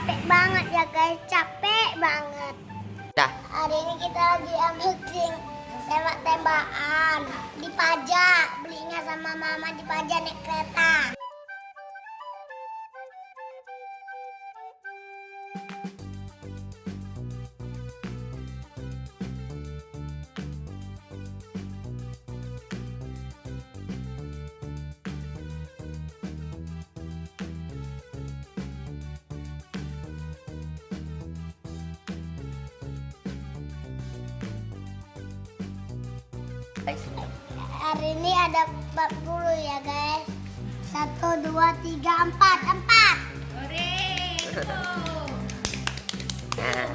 capek banget ya guys, capek banget. Dah. Hari ini kita lagi unboxing tembak-tembakan di pajak, belinya sama mama di pajak naik kereta. Hari ini ada 40 ya guys. 1, 2, 3, 4.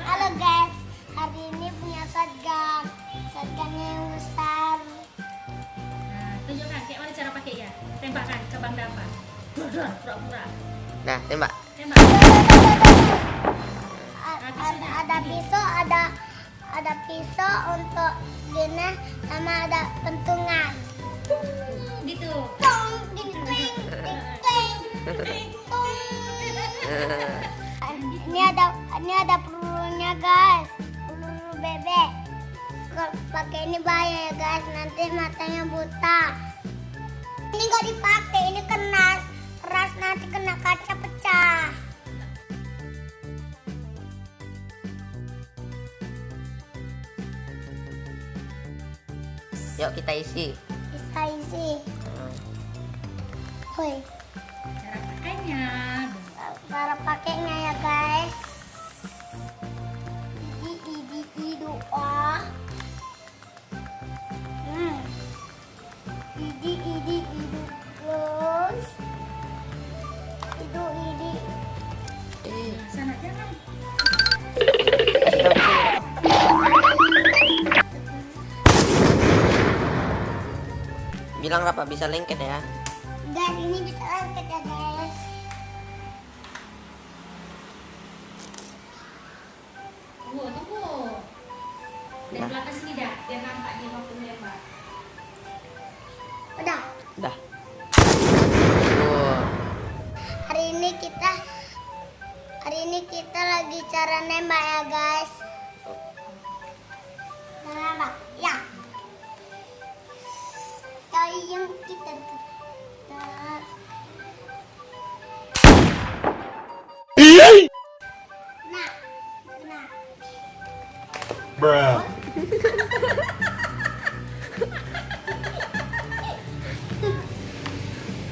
Halo guys, hari ini punya shotgun. Shotgunnya yang besar. Nah, tunjukkan kayak mana cara pakai ya. Tembakkan ke Bang Dapa. Pura-pura. Nah, tembak. Tembak. Ada pisau untuk gini sama ada pentungan. Gitu. Tong, ding, ding, ding, ding, tong. Ini ada pelurunya guys, peluru bebek. Kalau pakai ini bahaya ya guys, nanti matanya buta. Ini nggak dipakai, ini keras nanti kena kaca pecah. Yuk kita isi. Bisa isi. Hoi. Cara pakainya. Cara pakainya ya guys. Idi doa. Idi guys. Idi. Sana jangan. Bilang Rafa bisa lengket ya. Dan ini bisa lengket ya guys. Tunggu. Dari Nah. belakang sini dah, biar nampak dia waktu lempar. Udah. Dah. Hari ini kita lagi cara nembak ya guys. Nembak, ya. Cari yang kita Nah. Bruh.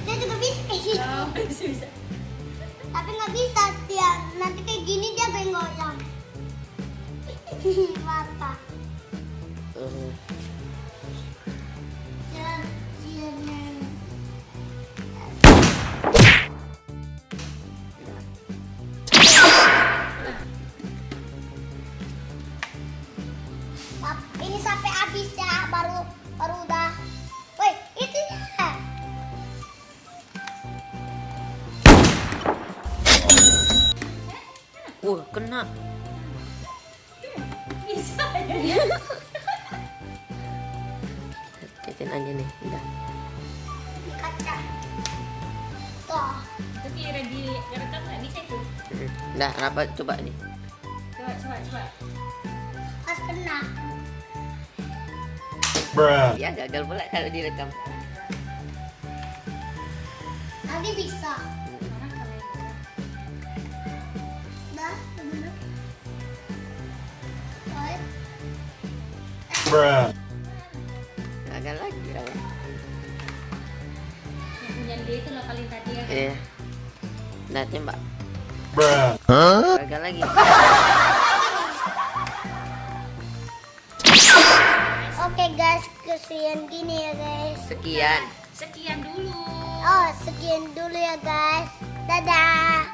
Dia juga bisa. Oh, bisa. Tapi nggak bisa dia. Nanti kayak gini dia goyang. Mata. Ini sampai habis ya, baru udah. Woi, itu ya. Kena. Bisa ya. Ketin aja nih. Udah. Di kaca. Tuh. Tapi ready direkam nggak bisa itu. Udah, Rafa coba nih. Coba. Pas kena. Bruh. Ya gagal pula kalau direkam. Nanti bisa. Mana kamera? Dah, bener. Baik. Bruh. Gagal lagi Rafa. Yang punya dia itu lah paling tadi ya. Iya. Nah, tembak. Bruh. Gagal lagi. Oke guys, kesian gini ya guys. Sekian. Sekian dulu. Oh, sekian dulu ya guys. Dadah.